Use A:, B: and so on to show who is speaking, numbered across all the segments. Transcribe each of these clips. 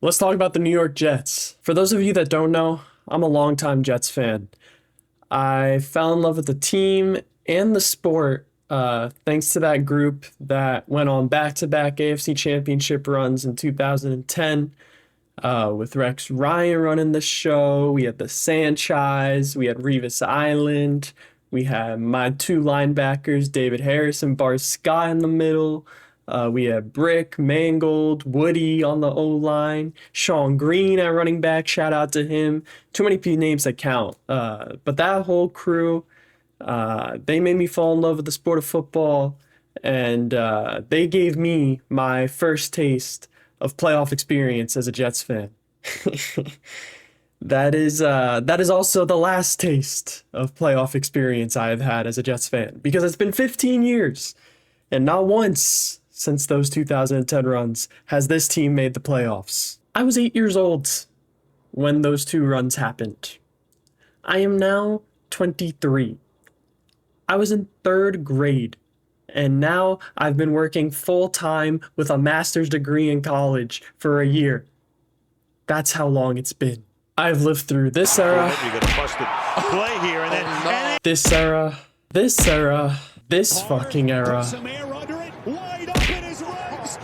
A: Let's talk about the New York Jets. For those of you that don't know, I'm a longtime Jets fan. I fell in love with the team and the sport thanks to that group that went on back-to-back AFC Championship runs in 2010 with Rex Ryan running the show. We had the Sanchez, we had Revis Island, we had my two linebackers, David Harris and Bart Scott in the middle. We had Brick, Mangold, Woody on the O-line, Sean Green at running back. Shout out to him. Too many names that count. But that whole crew, they made me fall in love with the sport of football, and they gave me my first taste of playoff experience as a Jets fan. That is also the last taste of playoff experience I have had as a Jets fan, because it's been 15 years, and not once since those 2010 runs has this team made the playoffs. I was 8 years old when those two runs happened. I am now 23. I was in third grade, and now I've been working full-time with a master's degree in college for a year. That's how long it's been. I've lived through this era, this era, this fucking era,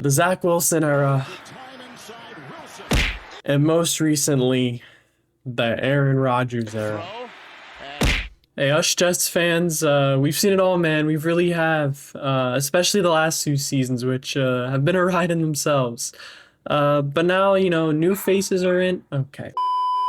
A: the Zach Wilson era, and most recently, the Aaron Rodgers era. Hey, us Jets fans, we've seen it all, man. We really have, especially the last two seasons, which have been a ride in themselves. But now, new faces are in. Okay.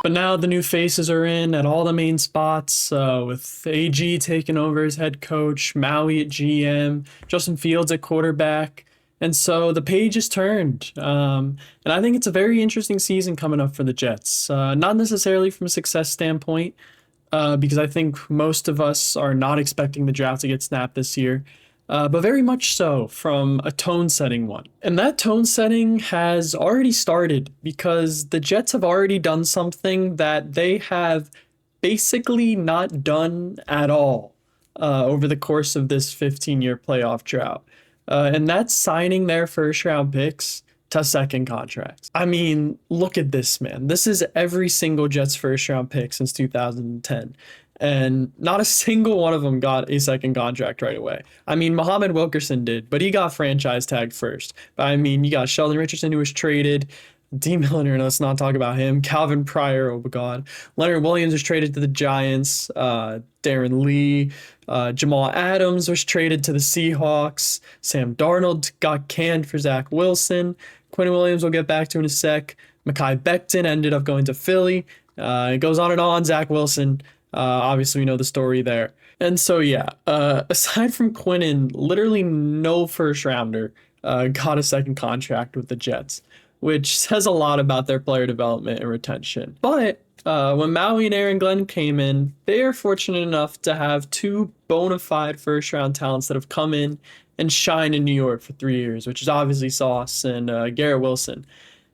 A: But now the new faces are in at all the main spots, with AG taking over as head coach, Maui at GM, Justin Fields at quarterback. And so the page is turned. And I think it's a very interesting season coming up for the Jets. Not necessarily from a success standpoint, because I think most of us are not expecting the draft to get snapped this year, but very much so from a tone-setting one. And that tone-setting has already started because the Jets have already done something that they have basically not done at all over the course of this 15-year playoff drought. And that's signing their first-round picks to second contracts. I mean, look at this, man. This is every single Jets first-round pick since 2010. And not a single one of them got a second contract right away. I mean, Muhammad Wilkerson did, but he got franchise tagged first. But I mean, you got Sheldon Richardson, who was traded. D. Milliner, let's not talk about him. Calvin Pryor, oh my God. Leonard Williams was traded to the Giants. Darren Lee. Jamal Adams was traded to the Seahawks. Sam Darnold got canned for Zach Wilson. Quinn Williams we'll get back to in a sec. Mekhi Becton ended up going to Philly. It goes on and on. Zach Wilson. Obviously, we know the story there. And so, yeah, aside from Quinnen, literally no first rounder got a second contract with the Jets, which says a lot about their player development and retention. But when Maui and Aaron Glenn came in, they are fortunate enough to have two bona fide first round talents that have come in and shined in New York for 3 years, which is obviously Sauce and Garrett Wilson.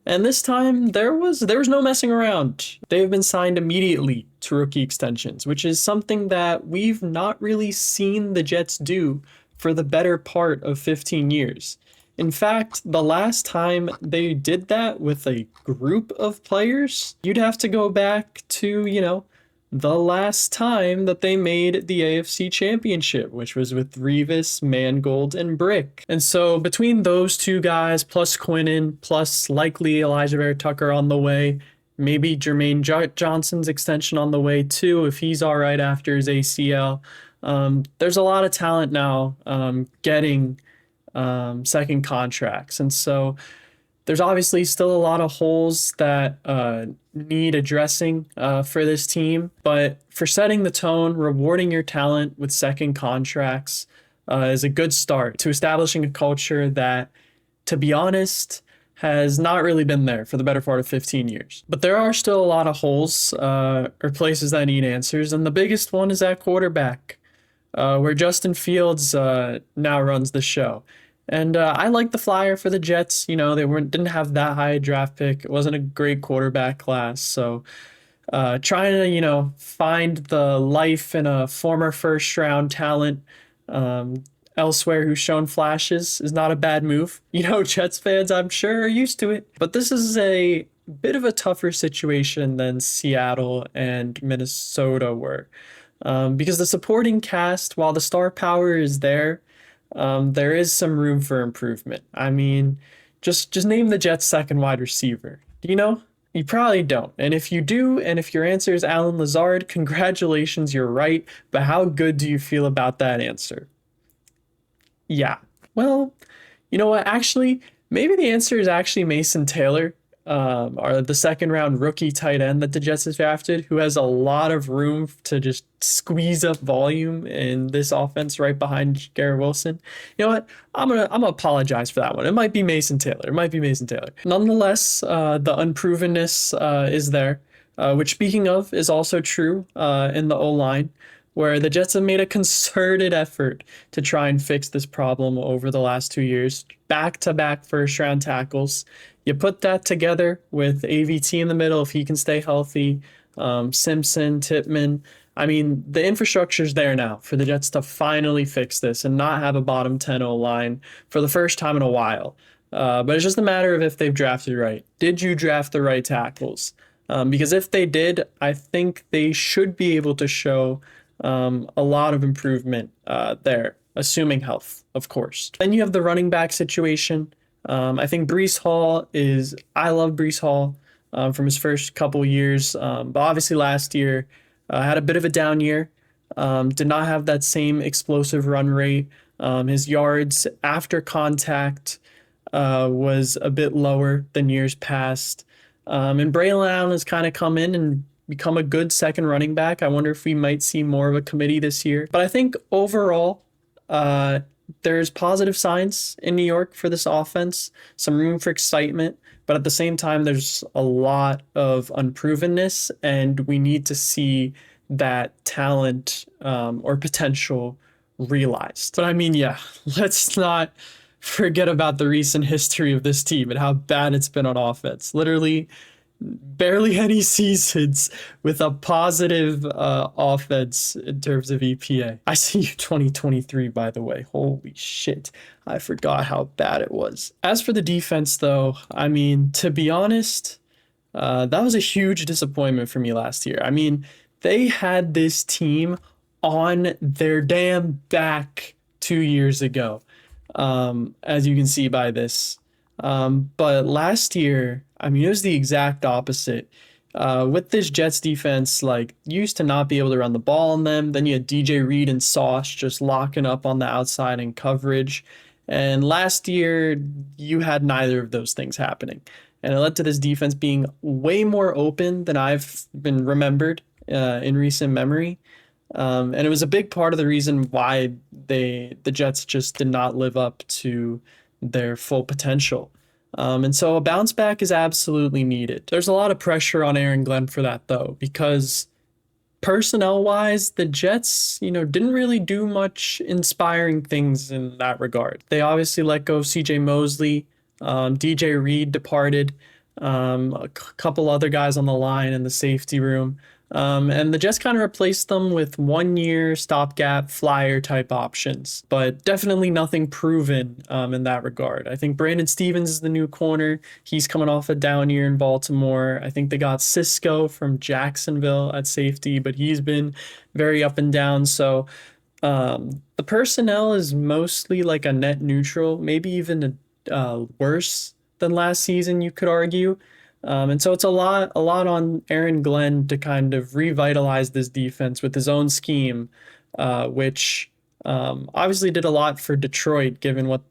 A: And this time, there was no messing around. They've been signed immediately to rookie extensions, which is something that we've not really seen the Jets do for the better part of 15 years. In fact, the last time they did that with a group of players, you'd have to go back to, the last time that they made the AFC Championship, which was with Revis, Mangold, and Brick. And so between those two guys, plus Quinnen, plus likely Elijah Vera Tucker on the way, maybe Jermaine Johnson's extension on the way too, if he's all right after his ACL, there's a lot of talent now getting second contracts. And so there's obviously still a lot of holes that need addressing for this team, but for setting the tone, rewarding your talent with second contracts is a good start to establishing a culture that, to be honest, has not really been there for the better part of 15 years. But there are still a lot of holes or places that need answers, and the biggest one is at quarterback, where Justin Fields now runs the show. And I like the flyer for the Jets. They didn't have that high a draft pick. It wasn't a great quarterback class. So trying to, find the life in a former first round talent elsewhere who's shown flashes is not a bad move. Jets fans, I'm sure, are used to it. But this is a bit of a tougher situation than Seattle and Minnesota were. Because the supporting cast, while the star power is there is some room for improvement. I mean, just name the Jets' second wide receiver. Do you know? You probably don't. And if you do, and if your answer is Alan Lazard, congratulations, you're right. But how good do you feel about that answer? Yeah. Well, you know what? Actually, maybe the answer is actually Mason Taylor, or the second round rookie tight end that the Jets have drafted, who has a lot of room to just squeeze up volume in this offense right behind Garrett Wilson. You know what? I'm gonna apologize for that one. It might be Mason Taylor. It might be Mason Taylor. Nonetheless, the unprovenness is there, which speaking of is also true in the O line, where the Jets have made a concerted effort to try and fix this problem over the last 2 years. Back to back first round tackles. You put that together with AVT in the middle, if he can stay healthy, Simpson, Tippmann. I mean, the infrastructure's there now for the Jets to finally fix this and not have a bottom 10 O line for the first time in a while. But it's just a matter of if they've drafted right. Did you draft the right tackles? Because if they did, I think they should be able to show a lot of improvement there, assuming health, of course. Then you have the running back situation. I think I love Brees Hall from his first couple years, but obviously last year had a bit of a down year. Did not have that same explosive run rate. His yards after contact was a bit lower than years past. And Braylon Allen has kind of come in and become a good second running back. I wonder if we might see more of a committee this year. But I think overall, there's positive signs in New York for this offense, some room for excitement. But at the same time, there's a lot of unprovenness, and we need to see that talent or potential realized. But I mean, yeah, let's not forget about the recent history of this team and how bad it's been on offense. Literally, barely any seasons with a positive offense in terms of EPA. I see you 2023, by the way. Holy shit. I forgot how bad it was. As for the defense, though, I mean, to be honest, that was a huge disappointment for me last year. I mean, they had this team on their damn back 2 years ago, as you can see by this. But last year, I mean, it was the exact opposite. With this Jets defense, like, used to not be able to run the ball on them. Then you had DJ Reed and Sauce just locking up on the outside in coverage. And last year, you had neither of those things happening. And it led to this defense being way more open than I've been remembered in recent memory. And it was a big part of the reason why the Jets just did not live up to their full potential. And so a bounce back is absolutely needed. There's a lot of pressure on Aaron Glenn for that, though, because personnel-wise, the Jets, didn't really do much inspiring things in that regard. They obviously let go of CJ Mosley, DJ Reed departed, a couple other guys on the line in the safety room. And the Jets kind of replaced them with 1 year stopgap flyer type options, but definitely nothing proven in that regard. I think Brandon Stevens is the new corner. He's coming off a down year in Baltimore. I think they got Cisco from Jacksonville at safety, but he's been very up and down. So the personnel is mostly like a net neutral, maybe even worse than last season, you could argue. And so it's a lot on Aaron Glenn to kind of revitalize this defense with his own scheme, which obviously did a lot for Detroit, given what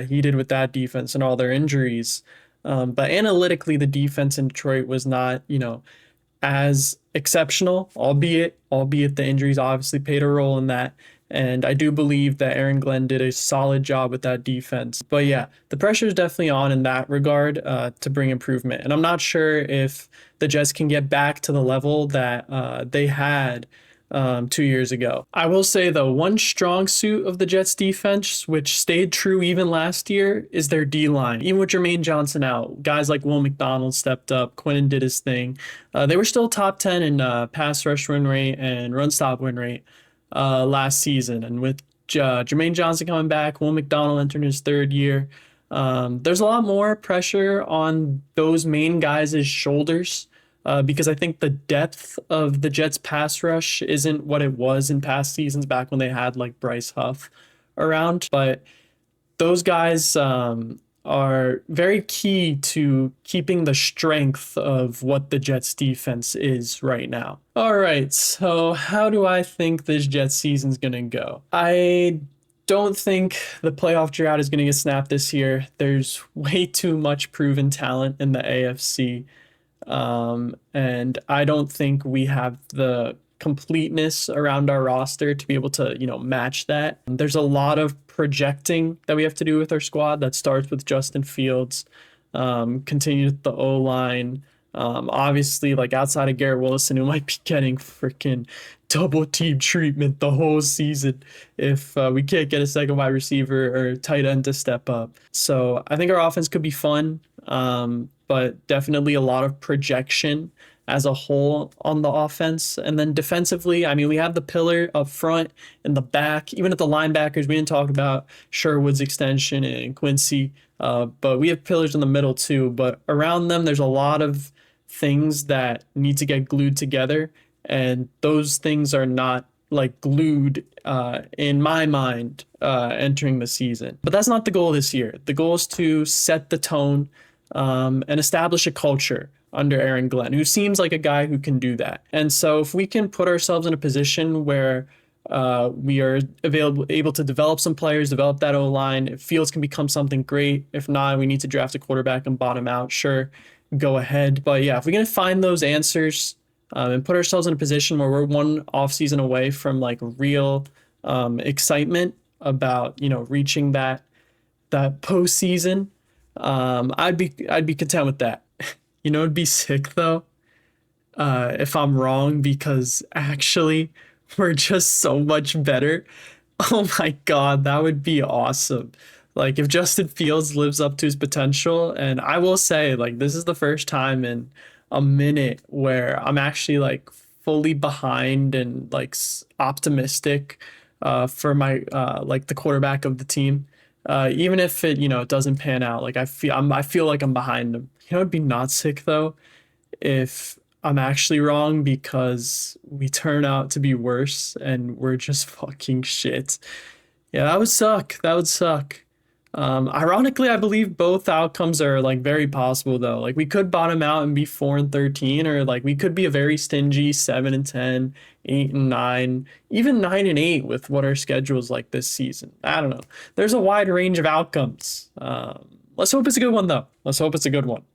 A: he did with that defense and all their injuries. But analytically, the defense in Detroit was not, as exceptional, albeit the injuries obviously played a role in that. And I do believe that Aaron Glenn did a solid job with that defense. But yeah, the pressure is definitely on in that regard to bring improvement. And I'm not sure if the Jets can get back to the level that they had 2 years ago. I will say, though, one strong suit of the Jets defense, which stayed true even last year, is their D-line. Even with Jermaine Johnson out, guys like Will McDonald stepped up, Quinnen did his thing. They were still top 10 in pass rush win rate and run stop win rate last season. And with Jermaine Johnson coming back, Will McDonald entering his third year, There's a lot more pressure on those main guys' shoulders because I think the depth of the Jets pass rush isn't what it was in past seasons back when they had like Bryce Huff around. But those guys are very key to keeping the strength of what the Jets defense is right now. All right, so how do I think this Jets season's gonna go? I don't think the playoff drought is gonna get snapped this year. There's way too much proven talent in the AFC. And I don't think we have the completeness around our roster to be able to, match that. There's a lot of projecting that we have to do with our squad that starts with Justin Fields, continues with the O line. Obviously, like outside of Garrett Wilson, who might be getting freaking double team treatment the whole season if we can't get a second wide receiver or tight end to step up. So I think our offense could be fun, but definitely a lot of projection as a whole on the offense. And then defensively, I mean, we have the pillar up front and the back, even at the linebackers. We didn't talk about Sherwood's extension and Quincy, but we have pillars in the middle too. But around them, there's a lot of things that need to get glued together. And those things are not like glued in my mind entering the season. But that's not the goal this year. The goal is to set the tone and establish a culture under Aaron Glenn, who seems like a guy who can do that. And so if we can put ourselves in a position where we are able to develop some players, develop that O-line, if Fields can become something great. If not, we need to draft a quarterback and bottom out. Sure, go ahead. But yeah, if we're going to find those answers and put ourselves in a position where we're one offseason away from like real excitement about, reaching that postseason, I'd be content with that. It'd be sick though, if I'm wrong, because actually we're just so much better. Oh my God, that would be awesome. Like if Justin Fields lives up to his potential, and I will say, like, this is the first time in a minute where I'm actually like fully behind and like optimistic for my like the quarterback of the team. Even if it doesn't pan out, like I feel like I'm behind him. It'd be not sick though if I'm actually wrong because we turn out to be worse and we're just fucking shit. Yeah, that would suck. That would suck. Ironically, I believe both outcomes are like very possible though. Like we could bottom out and be 4-13, or like we could be a very stingy 7-10, 8-9, even 9-8 with what our schedule is like this season. I don't know. There's a wide range of outcomes. Let's hope it's a good one though. Let's hope it's a good one.